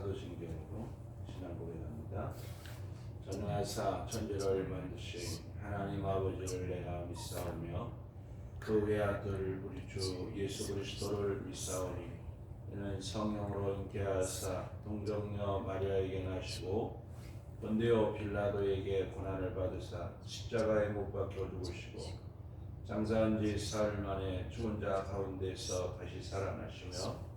사도신경으로 신앙 고백합니다. 전능하사 천지를 만드신 하나님 아버지를 내가 믿사오며 그 외아들 우리 주 예수 그리스도를 믿사오니 이는 성령으로 잉태하사 동정녀 마리아에게 나시고 본디오 빌라도에게 고난을 받으사 십자가에 못 박혀 죽으시고 장사한 지 사흘 만에 죽은 자 가운데서 다시 살아나시며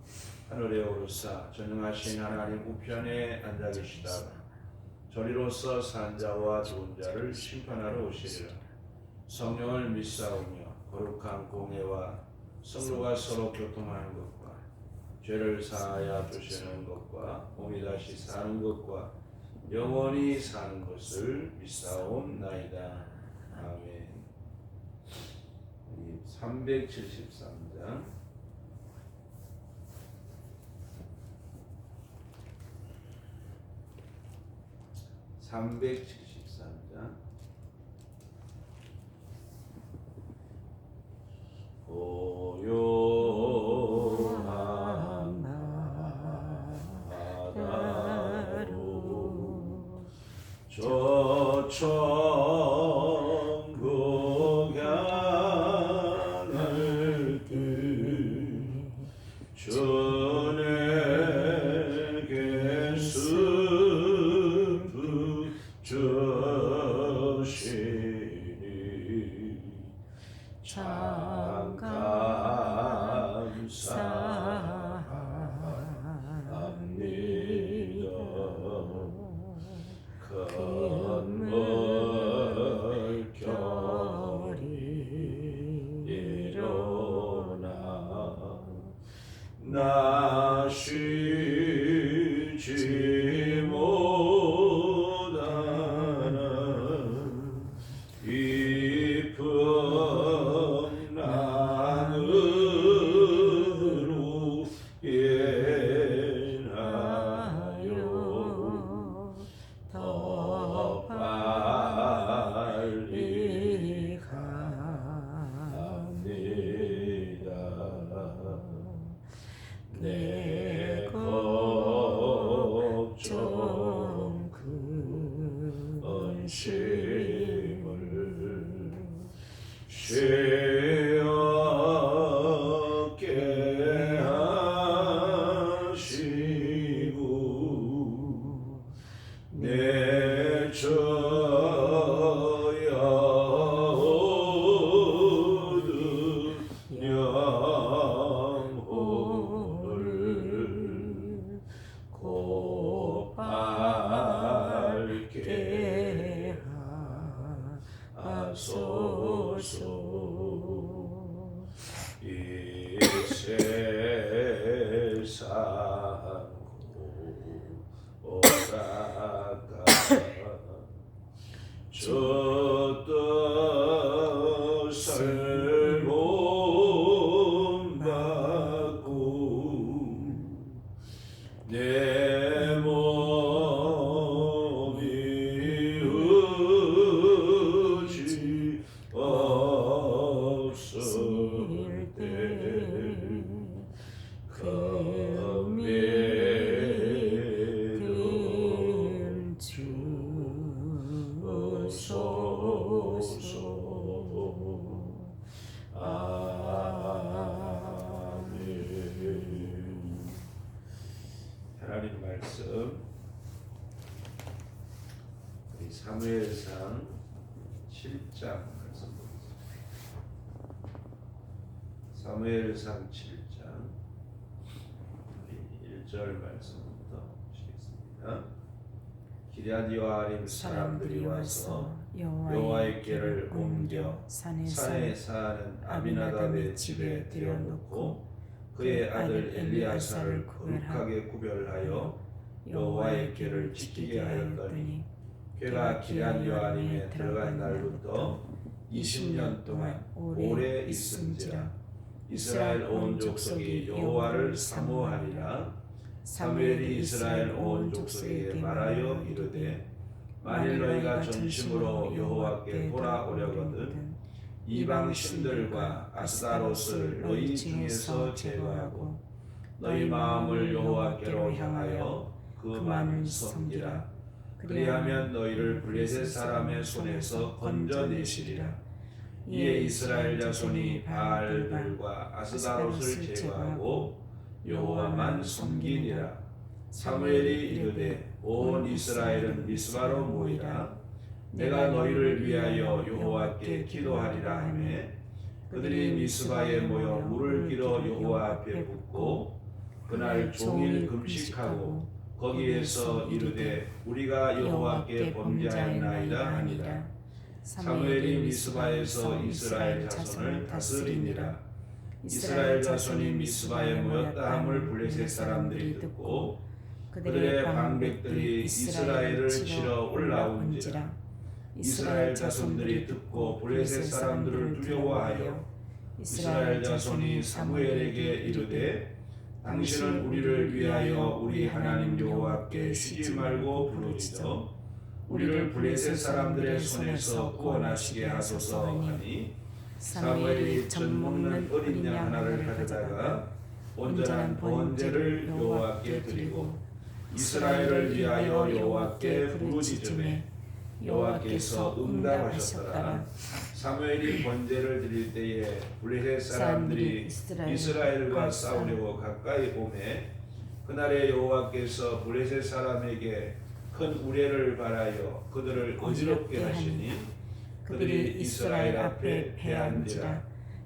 하늘에 오르사 전능하신 하나님 우편에 앉아 계시다가 저리로서 산 자와 죽은 자를 심판하러 오시리라. 성령을 믿사오며 거룩한 공예와 성도가 서로 교통하는 것과 죄를 사하여 주시는 것과 몸이 다시 사는 것과 영원히 사는 것을 믿사옵나이다. 아멘. 373장 373장 고요한 바다로 저 천국 향할 때 주에게 슬픔 주시니 참 감사합니다. 큰 물결이 일어나 나 쉬지 못하는 깊은 낭으로 인하여 더 빨리 갑니다. 내 걱정 근심을 쉬었게 하시고 내 저야 얻은 영혼을 곧 밝게 하소서. 이 세상 오다가 저 뜻을 본받고 내 몸이 의지 없을 때 그 믿음 주소서. 아멘. 하나님 말씀 우리 사무엘상 7장 말씀 보겠습니다. 사무엘상 7장 1절 말씀부터 보시겠습니다. 기럇 여아림 사람들이 와서 여호와의 궤를 옮겨 산에 사는 아미나답의 집에 들여놓고 그의 아들 엘리야사를 거룩하게 구별하여 여호와의 궤를 지키게 하였더니 궤가 기럇 여아림에 들어간 날부터 20년 동안 오래 있은지라. 이스라엘 온 족속이 여호와를 사모하리라. 사무엘이 이스라엘 온 족속에게 말하여 이르되 만일 너희가 전심으로 여호와께 돌아오려거든 이방 신들과 아스타롯을 너희 중에서 제거하고 너희 마음을 여호와께로 향하여 그만을 섬기라. 그리하면 너희를 블레셋 사람의 손에서 건져내시리라. 이에 이스라엘 자손이 바알들과 아스다롯을 제거하고 여호와만 섬기니라. 사무엘이 이르되 온 이스라엘은 미스바로 모이라. 내가 너희를 위하여 여호와께 기도하리라 하매 그들이 미스바에 모여 물을 길어 여호와 앞에 붓고 그날 종일 금식하고 거기에서 이르되 우리가 여호와께 범죄하였나이다 하니라. 사무엘이 미스바에서 이스라엘 자손을 다스리니라. 이스라엘 자손이 미스바에 모였다 함을 블레셋 사람들이 듣고 그들의 방백들이 이스라엘을 치러 올라온지라. 이스라엘 자손들이 듣고 블레셋 사람들을 두려워하여 이스라엘 자손이 사무엘에게 이르되 당신은 우리를 위하여 우리 하나님 여호와께 쉬지 말고 부르짖어 우리를 블레셋 사람들의 손에서 구원하시게 하소서 하니 사무엘이 젖 먹는 어린 양 하나를 가져다가 온전한 번제를 여호와께 드리고 이스라엘을 위하여 여호와께 부르짖으매 여호와께서 응답하셨더라. 사무엘이 번제를 드릴 때에 블레셋 사람들이 이스라엘과 싸우려고 가까이 오매 그날에 여호와께서 블레셋 사람에게 큰 우레를 발하여 그들을 어지럽게 하시니 그들이 이스라엘 앞에 패한지라.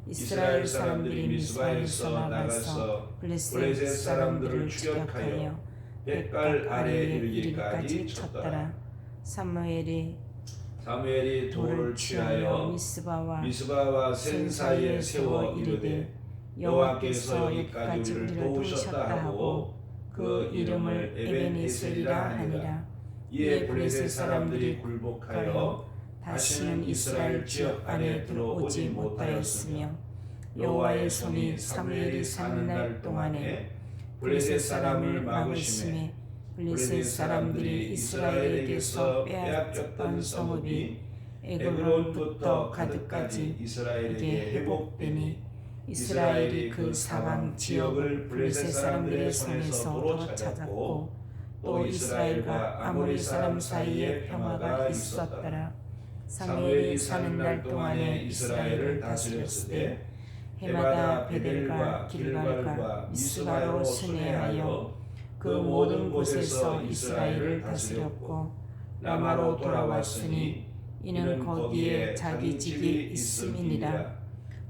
이스라엘 사람들이 미스바에서 나가서 블레셋 사람들을 추격하여 벳갈 아래 이르기까지 쳤더라. 사무엘이 돌을 취하여 미스바와 센 사이에 세워 이르되 여호와께서 여기까지 우리를 도우셨다 하고 그 이름을 에벤에셀이라 하니라. 이에 블레셋 사람들이 굴복하여 다시는 이스라엘 지역 안에 들어오지 못하였으며 여호와의 손이 사무엘이 사는 날 동안에 블레셋 사람을 막으심에 블레셋 사람들이 이스라엘에게서 빼앗겼던 성읍이 에글론부터 가드까지 이스라엘에게 회복되니 이스라엘이 그 사방 지역을 블레셋 사람들의 손에서 도로 찾았고 또 이스라엘과 아모리 사람 사이에 평화가 있었더라. 사무엘이 사는 날 동안에 이스라엘을 다스렸으되 해마다 베델과 길갈과 미스바로 순회하여 그 모든 곳에서 이스라엘을 다스렸고 라마로 돌아왔으니 이는 거기에 자기 집이 있음이니라.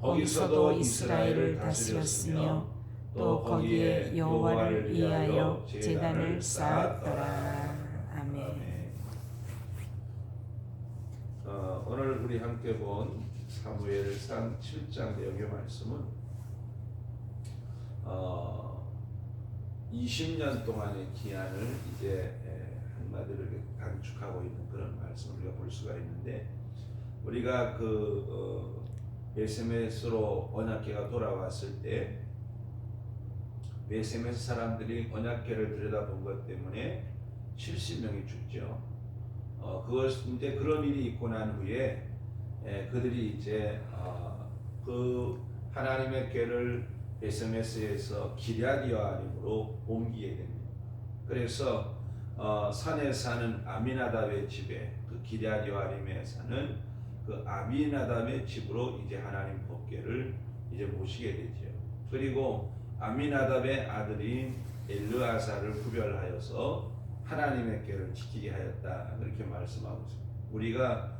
거기서도 이스라엘을 다스렸으며 또 거기에 여호와를 위하여 제단을 쌓았더라. 아멘. 오늘 우리 함께 본 사무엘상 7장 내용의 말씀은 20년 동안의 기한을 이제 한마디로 단축하고 있는 그런 말씀을 우리가 볼 수가 있는데 우리가 베세메스로 언약궤가 돌아왔을 때 베세메스 사람들이 언약궤를 들여다본 것 때문에 70명이 죽죠. 이제 그런 일이 있고 난 후에 그들이 이제 그 하나님의 궤를 베세메스에서 기럇여아림으로 옮기게 됩니다. 그래서 산에 사는 아미나답의 집에 그 기럇여아림에 사는 그 아미나답의 집으로 이제 하나님 법궤를 이제 모시게 되죠. 그리고 아미나답의 아들인 엘르아사를 구별하여서 하나님의 궤를 지키게 하였다. 그렇게 말씀하고 있습니다. 우리가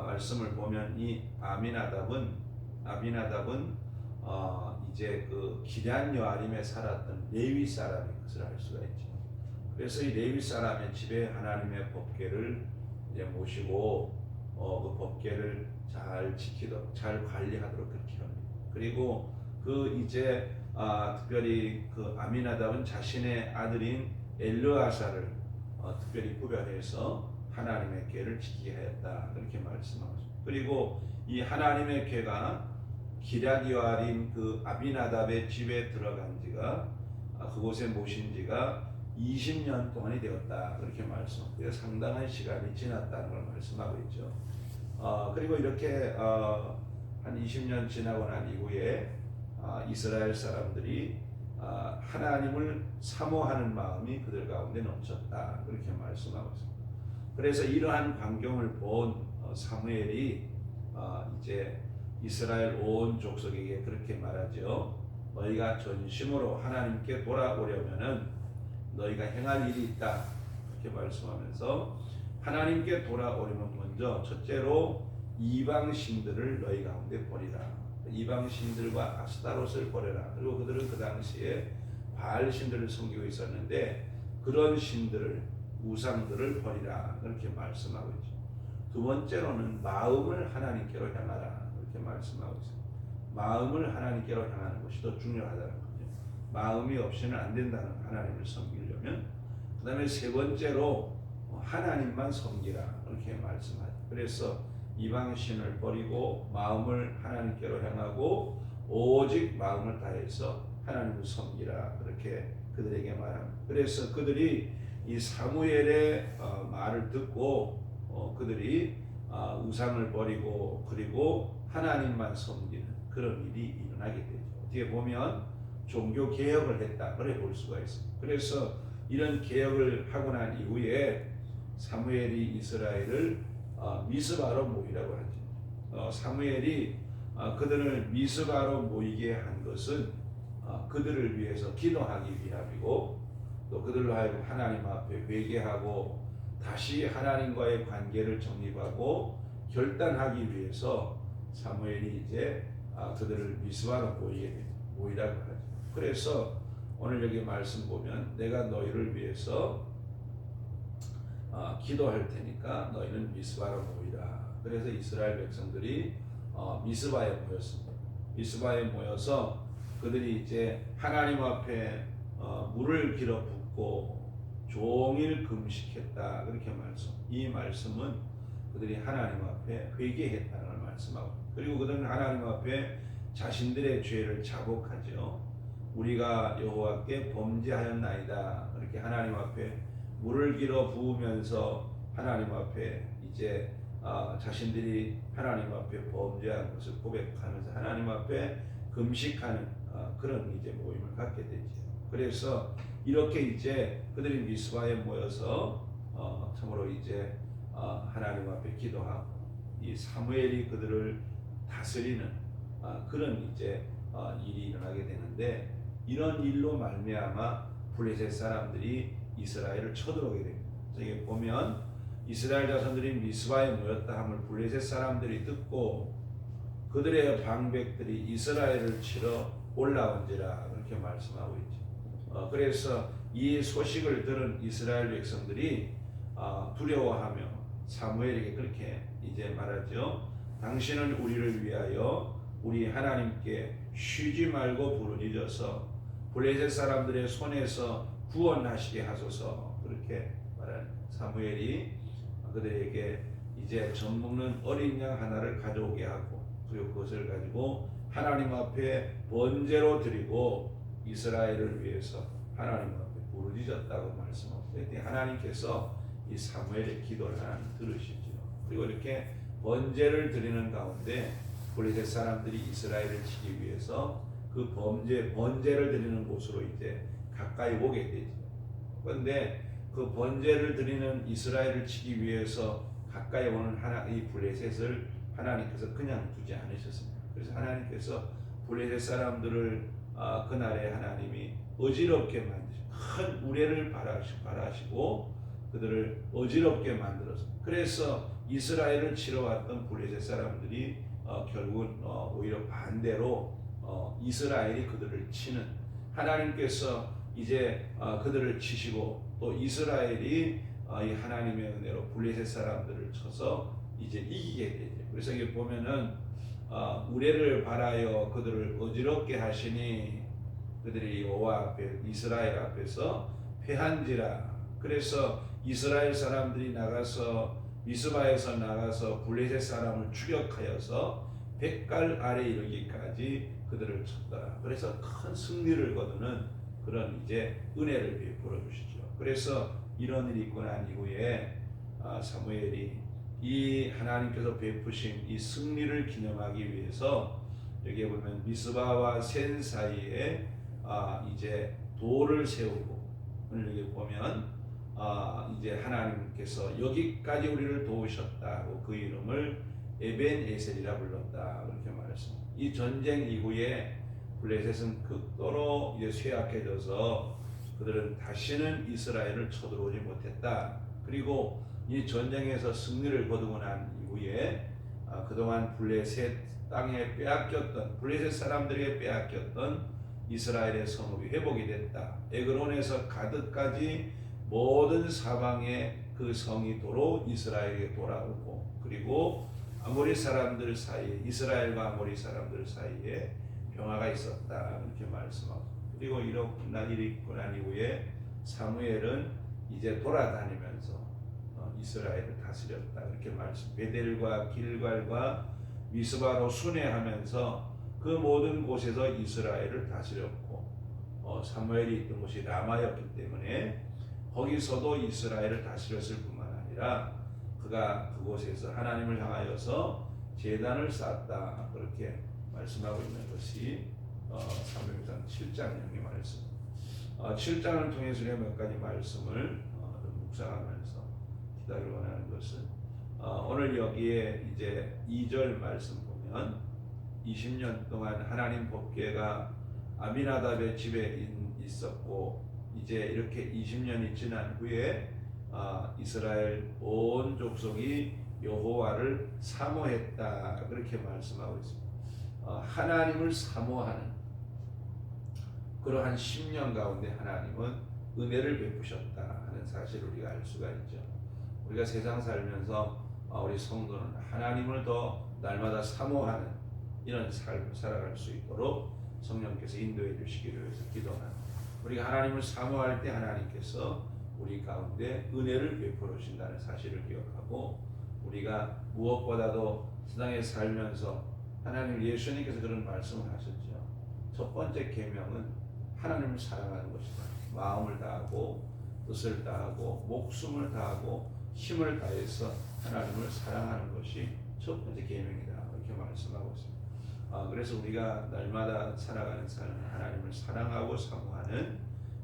말씀을 보면 이 아미나답은 이제 그 기럇여아림에 살았던 레위 사람인 것을 알 수가 있죠. 그래서 이 레위 사람의 집에 하나님의 법궤를 이제 모시고 그 법궤를 잘 지키도록 잘 관리하도록 그렇게 합니다. 그리고 그 이제 특별히 그 아미나답은 자신의 아들인 엘르아사를 특별히 구별해서 하나님의 궤를 지키게 하였다. 그렇게 말씀하고 있습니다. 그리고 이 하나님의 궤가 기럇여아림 그 아비나답의 집에 들어간 지가 그곳에 모신 지가 20년 동안이 되었다. 그렇게 말씀합니다. 상당한 시간이 지났다는 걸 말씀하고 있죠. 그리고 이렇게 한 20년 지나고 난 이후에 이스라엘 사람들이 하나님을 사모하는 마음이 그들 가운데 넘쳤다. 그렇게 말씀하고 있습니다. 그래서 이러한 광경을 본 사무엘이 이제 이스라엘 온 족속에게 그렇게 말하죠. 너희가 전심으로 하나님께 돌아오려면은 너희가 행할 일이 있다. 그렇게 말씀하면서 하나님께 돌아오려면 먼저 첫째로 이방 신들을 너희 가운데 버리라. 이방 신들과 아스타롯을 버려라. 그리고 그들은 그 당시에 바알 신들을 섬기고 있었는데 그런 신들을 우상들을 버리라. 그렇게 말씀하고 있죠. 두 번째로는 마음을 하나님께로 향하라. 그렇게 말씀하고 있습니다. 마음을 하나님께로 향하는 것이 더 중요하다는 거죠. 마음이 없이는 안 된다는 하나님을 섬기려면. 그 다음에 세 번째로 하나님만 섬기라. 그렇게 말씀하죠. 그래서 이방신을 버리고 마음을 하나님께로 향하고 오직 마음을 다해서 하나님을 섬기라. 그렇게 그들에게 말합니다. 그래서 그들이 이 사무엘의 말을 듣고 그들이 우상을 버리고 그리고 하나님만 섬기는 그런 일이 일어나게 되죠. 어떻게 보면 종교 개혁을 했다 그래 볼 수가 있습니다. 그래서 이런 개혁을 하고 난 이후에 사무엘이 이스라엘을 미스바로 모이라고 하죠. 사무엘이 그들을 미스바로 모이게 한 것은 그들을 위해서 기도하기 위함이고 또 그들로 하여금 하나님 앞에 회개하고 다시 하나님과의 관계를 정립하고 결단하기 위해서 사무엘이 이제 그들을 미스바로 모이라고 하죠. 그래서 오늘 여기 말씀 보면 내가 너희를 위해서 기도할 테니까 너희는 미스바로 모이라. 그래서 이스라엘 백성들이 미스바에 모였습니다. 미스바에 모여서 그들이 이제 하나님 앞에 물을 길어 붓고 종일 금식했다. 그렇게 말씀. 이 말씀은 그들이 하나님 앞에 회개했다는 걸 말씀하고 그리고 그들은 하나님 앞에 자신들의 죄를 자복하죠. 우리가 여호와께 범죄하였나이다. 그렇게 하나님 앞에 물을 길어 부으면서 하나님 앞에 이제 자신들이 하나님 앞에 범죄한 것을 고백하면서 하나님 앞에 금식하는 그런 이제 모임을 갖게 되죠. 그래서 이렇게 이제 그들이 미스바에 모여서 참으로 이제 하나님 앞에 기도하고 이 사무엘이 그들을 다스리는 그런 이제 일이 일어나게 되는데 이런 일로 말미암아 블레셋 사람들이 이스라엘을 쳐들어오게 됩니다. 여기 보면 이스라엘 자손들이 미스바에 모였다 함을 블레셋 사람들이 듣고 그들의 방백들이 이스라엘을 치러 올라온지라 그렇게 말씀하고 있죠. 그래서 이 소식을 들은 이스라엘 백성들이 두려워하며 사무엘에게 그렇게 이제 말하죠. 당신은 우리를 위하여 우리 하나님께 쉬지 말고 부르짖어서 블레셋 사람들의 손에서 구원하시게 하소서. 그렇게 말하는 사무엘이 그들에게 이제 젖 먹는 어린 양 하나를 가져오게 하고 그리고 그것을 가지고 하나님 앞에 번제로 드리고 이스라엘을 위해서 하나님 앞에 부르짖었다고 말씀하고 그랬더니 하나님께서 이 사무엘의 기도를 하나님 들으시죠. 그리고 이렇게 번제를 드리는 가운데 블레셋 사람들이 이스라엘을 치기 위해서 그 번제를 드리는 곳으로 이제 가까이 오게 되죠. 그런데 그 번제를 드리는 이스라엘을 치기 위해서 가까이 오는 이 블레셋을 하나님께서 그냥 두지 않으셨습니다. 그래서 하나님께서 블레셋 사람들을 그날에 하나님이 어지럽게 만드시고 큰 우레를 발하시고 그들을 어지럽게 만들었습니다. 그래서 이스라엘을 치러 왔던 블레셋 사람들이 결국은 오히려 반대로 이스라엘이 그들을 치는 하나님께서 이제 그들을 치시고 또 이스라엘이 이 하나님의 은혜로 블레셋 사람들을 쳐서 이제 이기게 되죠. 그래서 여기 보면은 우레를 발하여 그들을 어지럽게 하시니 그들이 여호와 앞에 이스라엘 앞에서 패한지라. 그래서 이스라엘 사람들이 나가서 미스바에서 나가서 블레셋 사람을 추격하여서 백갈 아래 이르기까지 그들을 쳤더라. 그래서 큰 승리를 거두는 그런 이제 은혜를 베풀어 주시죠. 그래서 이런 일이 있고 난 이후에 사무엘이 이 하나님께서 베푸신 이 승리를 기념하기 위해서 여기에 보면 미스바와 센 사이에 이제 돌을 세우고, 오늘 여기 보면 이제 하나님께서 여기까지 우리를 도우셨다고 그 이름을 에벤에셀이라 불렀다 그렇게 말했습니다. 이 전쟁 이후에 블레셋은 극도로 이제 쇠약해져서 그들은 다시는 이스라엘을 쳐들어오지 못했다. 그리고 이 전쟁에서 승리를 거두고 난 이후에 그동안 블레셋 땅에 빼앗겼던, 블레셋 사람들에게 빼앗겼던 이스라엘의 성읍이 회복이 됐다. 에그론에서 가드까지 모든 사방에 그 성이 도로 이스라엘에게 돌아오고, 그리고 아모리 사람들 사이에, 이스라엘과 아모리 사람들 사이에 평화가 있었다 이렇게 말씀하고, 그리고 일이 있고 난 이후에 사무엘은 이제 돌아다니면서 이스라엘을 다스렸다 이렇게 말씀. 베델과 길갈과 미스바로 순회하면서 그 모든 곳에서 이스라엘을 다스렸고, 사무엘이 있던 곳이 라마였기 때문에 거기서도 이스라엘을 다스렸을 뿐만 아니라 그가 그곳에서 하나님을 향하여서 제단을 쌓았다 그렇게 말씀하고 있는 것이 사무엘상 7장의 말씀. 7장을 통해서 몇 가지 말씀을 묵상하면서 기다리고 원하는 것은, 오늘 여기에 이제 2절 말씀 보면 20년 동안 하나님 법궤가 아미나답의 집에 있었고, 이제 이렇게 20년이 지난 후에 이스라엘 온 족속이 여호와를 사모했다 그렇게 말씀하고 있습니다. 하나님을 사모하는 그러한 10년 가운데 하나님은 은혜를 베푸셨다 하는 사실을 우리가 알 수가 있죠. 우리가 세상 살면서 우리 성도는 하나님을 더 날마다 사모하는 이런 삶을 살아갈 수 있도록 성령께서 인도해 주시기를 위해서 기도하는, 우리가 하나님을 사모할 때 하나님께서 우리 가운데 은혜를 베풀어 주신다는 사실을 기억하고, 우리가 무엇보다도 세상에 살면서 하나님, 예수님께서 그런 말씀을 하셨죠. 첫 번째 계명은 하나님을 사랑하는 것이다. 마음을 다하고 뜻을 다하고 목숨을 다하고 힘을 다해서 하나님을 사랑하는 것이 첫 번째 계명이다 이렇게 말씀하고 있습니다. 그래서 우리가 날마다 살아가는 삶은 하나님을 사랑하고 사모하는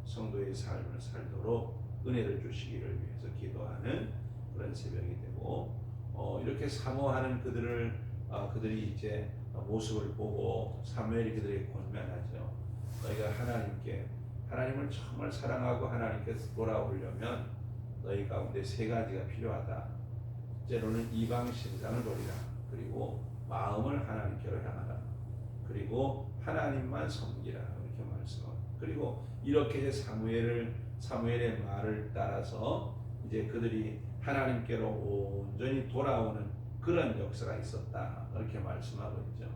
성도의 삶을 살도록 은혜를 주시기를 위해서 기도하는 그런 새벽이 되고, 이렇게 사모하는 그들이 이제 모습을 보고 사무엘이 그들에게 권면하죠. 너희가 하나님을 정말 사랑하고 하나님께서 돌아오려면 너희 가운데 세 가지가 필요하다. 첫째로는 이방 신상을 버리라. 그리고 마음을 하나님께로 향하라. 그리고 하나님만 섬기라 이렇게 말씀하고, 그리고 이렇게 사무엘의 말을 따라서 이제 그들이 하나님께로 온전히 돌아오는 그런 역사가 있었다 이렇게 말씀하고 있죠.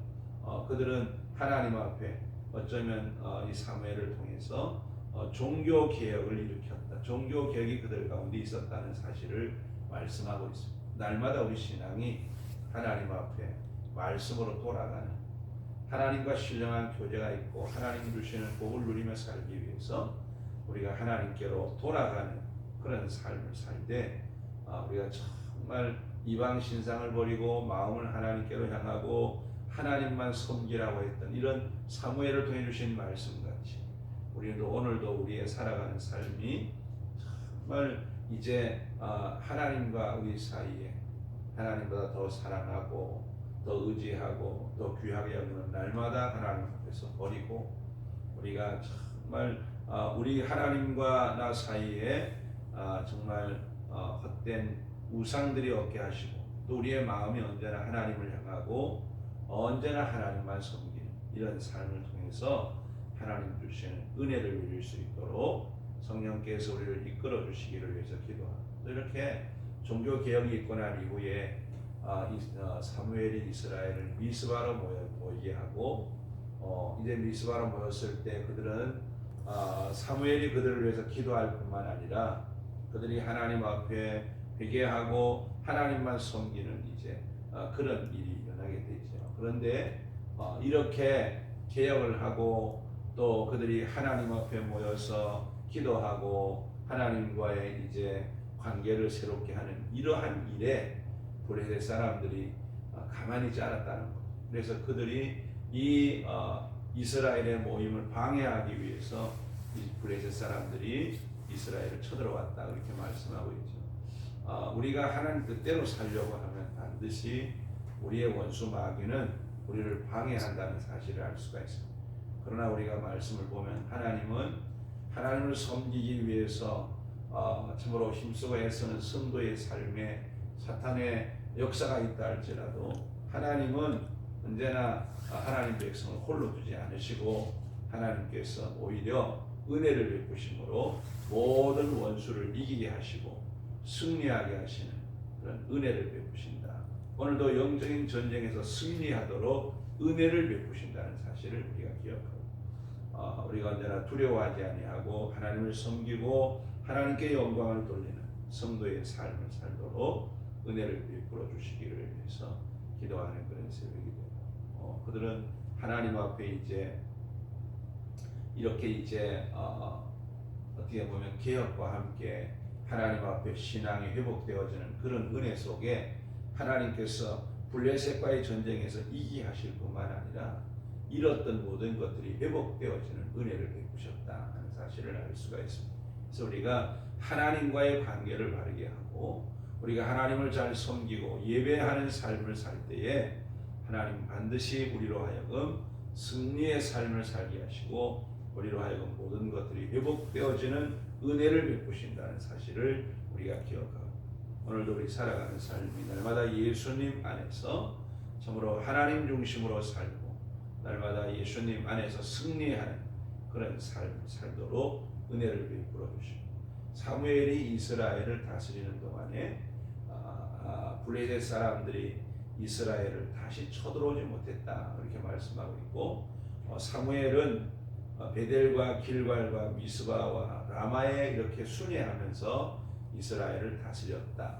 그들은 하나님 앞에 어쩌면 이 사무엘을 통해서 종교 개혁을 일으켰다. 종교 개혁이 그들 가운데 있었다는 사실을 말씀하고 있습니다. 날마다 우리 신앙이 하나님 앞에 말씀으로 돌아가는, 하나님과 신령한 교제가 있고 하나님 주시는 복을 누리며 살기 위해서 우리가 하나님께로 돌아가는 그런 삶을 살 때 우리가 정말 이방 신상을 버리고 마음을 하나님께로 향하고 하나님만 섬기라고 했던 이런 사무엘을 통해 주신 말씀같이 우리도 오늘도 우리의 살아가는 삶이 정말 이제 하나님과 우리 사이에 하나님보다 더 사랑하고 더 의지하고 더 귀하게 여기는 날마다 하나님 앞에서 버리고, 우리가 정말 우리 하나님과 나 사이에 정말 헛된 우상들이 없게 하시고, 또 우리의 마음이 언제나 하나님을 향하고 언제나 하나님만 섬기는 이런 삶을 통해서 하나님 주시는 은혜를 누릴 수 있도록 성령께서 우리를 이끌어 주시기를 위해서 기도합니다. 또 이렇게 종교 개혁이 있고 난 이후에 사무엘이 이스라엘을 미스바로 모이게 하고, 이제 미스바로 모였을 때 그들은 사무엘이 그들을 위해서 기도할 뿐만 아니라 그들이 하나님 앞에 회개하고 하나님만 섬기는 이제 그런 일이 일어나게 되죠. 그런데 이렇게 개혁을 하고 또 그들이 하나님 앞에 모여서 기도하고 하나님과의 이제 관계를 새롭게 하는 이러한 일에 블레셋 사람들이 가만히 있지 않았다는 것. 그래서 그들이 이 이스라엘의 모임을 방해하기 위해서 이 블레셋 사람들이 이스라엘을 쳐들어왔다 그렇게 말씀하고 있죠. 우리가 하나님 뜻대로 살려고 하면 반드시 우리의 원수 마귀는 우리를 방해한다는 사실을 알 수가 있습니다. 그러나 우리가 말씀을 보면 하나님을 섬기기 위해서 참으로 힘쓰고 애쓰는 성도의 삶에 사탄의 역사가 있다 할지라도 하나님은 언제나 하나님 백성을 홀로 두지 않으시고 하나님께서 오히려 은혜를 베푸심으로 모든 원수를 이기게 하시고 승리하게 하시는 그런 은혜를 베푸신다. 오늘도 영적인 전쟁에서 승리하도록 은혜를 베푸신다는 사실을 우리가 기억하고 우리가 언제나 두려워하지 아니하고 하나님을 섬기고 하나님께 영광을 돌리는 성도의 삶을 살도록 은혜를 베풀어 주시기를 위해서 기도하는 그런 새벽이 되고 그들은 하나님 앞에 이렇게 어떻게 보면 개혁과 함께 하나님 앞에 신앙이 회복되어지는 그런 은혜 속에 하나님께서 블레셋과의 전쟁에서 이기게 하실 뿐만 아니라 잃었던 모든 것들이 회복되어지는 은혜를 베푸셨다 하는 사실을 알 수가 있습니다. 그래서 우리가 하나님과의 관계를 바르게 하고 우리가 하나님을 잘 섬기고 예배하는 삶을 살 때에 하나님 반드시 우리로 하여금 승리의 삶을 살게 하시고 우리로 하여금 모든 것들이 회복되어지는 은혜를 베푸신다는 사실을 우리가 기억하고 오늘도 우리 살아가는 삶이 날마다 예수님 안에서 참으로 하나님 중심으로 살고 날마다 예수님 안에서 승리하는 그런 삶을 살도록 은혜를 베풀어 주시고 사무엘이 이스라엘을 다스리는 동안에 블레셋 사람들이 이스라엘을 다시 쳐들어오지 못했다 이렇게 말씀하고 있고 사무엘은 베델과 길갈과 미스바와 라마에 이렇게 순회하면서 이스라엘을 다스렸다.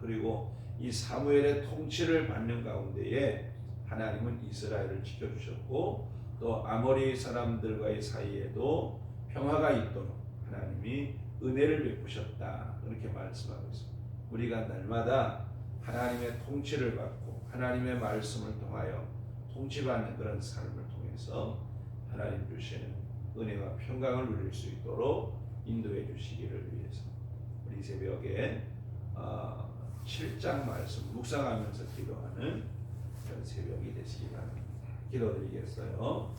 그리고 이 사무엘의 통치를 받는 가운데에 하나님은 이스라엘을 지켜주셨고 또 아모리 사람들과의 사이에도 평화가 있도록 하나님이 은혜를 베푸셨다 이렇게 말씀하고 있습니다. 우리가 날마다 하나님의 통치를 받고 하나님의 말씀을 통하여 통치받는 그런 삶을 통해서 하나님 주시는 은혜와 평강을 누릴 수 있도록 인도해 주시기를 위해서 우리 새벽에 7장 말씀 묵상하면서 기도하는 그런 새벽이 되시기 바랍니다. 기도드리겠어요.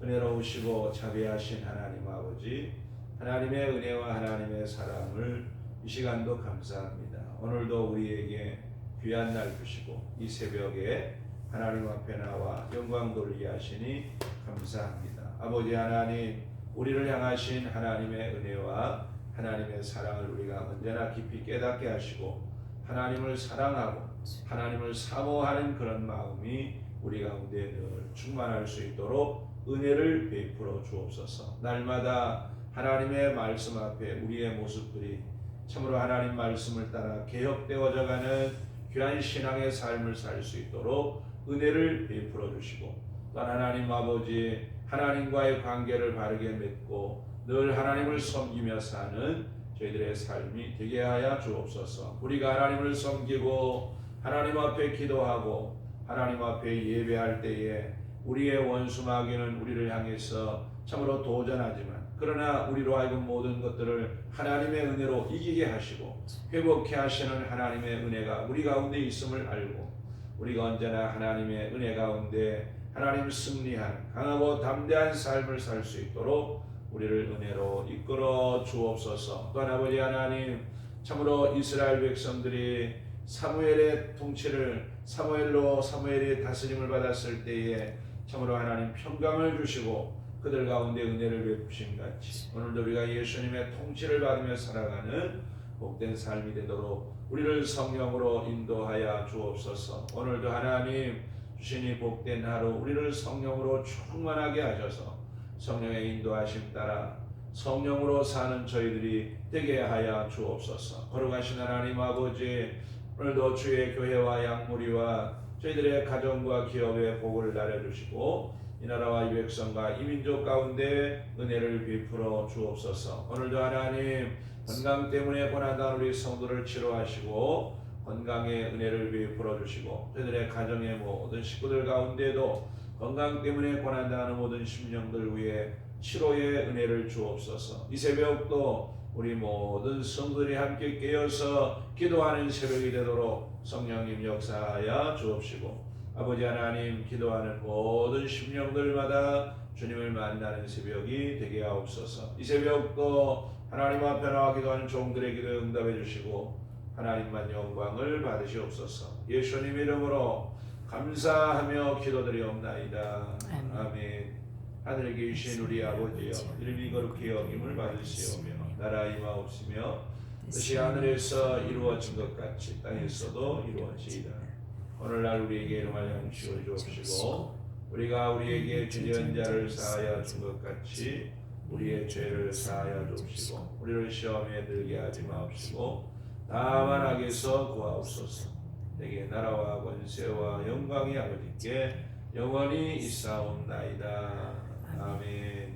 은혜로우시고 자비하신 하나님 아버지 하나님의 은혜와 하나님의 사랑을 이 시간도 감사합니다. 오늘도 우리에게 귀한 날 주시고 이 새벽에 하나님 앞에 나와 영광 돌리게 하시니 감사합니다. 아버지 하나님 우리를 향하신 하나님의 은혜와 하나님의 사랑을 우리가 언제나 깊이 깨닫게 하시고 하나님을 사랑하고 하나님을 사모하는 그런 마음이 우리 가운데 늘 충만할 수 있도록 은혜를 베풀어 주옵소서. 날마다 하나님의 말씀 앞에 우리의 모습들이 참으로 하나님 말씀을 따라 개혁되어져 가는 귀한 신앙의 삶을 살 수 있도록 은혜를 베풀어 주시고 또한 하나님 아버지 하나님과의 관계를 바르게 맺고 늘 하나님을 섬기며 사는 저희들의 삶이 되게 하여 주옵소서. 우리가 하나님을 섬기고 하나님 앞에 기도하고 하나님 앞에 예배할 때에 우리의 원수 마귀는 우리를 향해서 참으로 도전하지만 그러나 우리로 하여금 모든 것들을 하나님의 은혜로 이기게 하시고 회복케 하시는 하나님의 은혜가 우리 가운데 있음을 알고 우리가 언제나 하나님의 은혜 가운데 하나님 승리하는 강하고 담대한 삶을 살 수 있도록 우리를 은혜로 이끌어 주옵소서. 또한 아버지 하나님 참으로 이스라엘 백성들이 사무엘의 통치를 사무엘의 다스림을 받았을 때에 참으로 하나님 평강을 주시고 그들 가운데 은혜를 베푸신 같이 오늘도 우리가 예수님의 통치를 받으며 살아가는 복된 삶이 되도록 우리를 성령으로 인도하여 주옵소서. 오늘도 하나님 주신 이 복된 하루 우리를 성령으로 충만하게 하셔서 성령의 인도하심 따라 성령으로 사는 저희들이 되게 하여 주옵소서. 거룩하신 하나님 아버지 오늘도 주의 교회와 양무리와 저희들의 가정과 기업에 복을 내려주시고 이 나라와 이 백성과 이 민족 가운데 은혜를 베풀어 주옵소서. 오늘도 하나님 건강 때문에 고난당한 우리 성도를 치료하시고 건강의 은혜를 베풀어 주시고 저희들의 가정의 모든 식구들 가운데도 건강 때문에 고난당하는 모든 심령들 위해 치료의 은혜를 주옵소서. 이 새벽도 우리 모든 성도들이 함께 깨어서 기도하는 새벽이 되도록 성령님 역사하여 주옵시고, 아버지 하나님, 기도하는 모든 심령들마다 주님을 만나는 새벽이 되게 하옵소서. 이 새벽도 하나님 앞에 나와 기도하는 종들의 기도에 응답해 주시고 하나님만 영광을 받으시옵소서. 예수님 이름으로 감사하며 기도드리옵나이다. 아멘. 하늘에 계신 우리 아버지여, 이름이 거룩히 여김을 받으시오며 나라 임하옵시며 뜻이 하늘에서 이루어진 것 같이 땅에서도 이루어지이다. 오늘날 우리에게 일용할 양식을 주옵시고 우리가 우리에게 죄지은 자를 사하여 준 것 같이 우리의 죄를 사하여 주옵시고 우리를 시험에 들게 하지 마옵시고 다만 악에서 구하옵소서. 내게 나라와 권세와 영광이 아버지께 영원히 있사옵나이다. 아멘.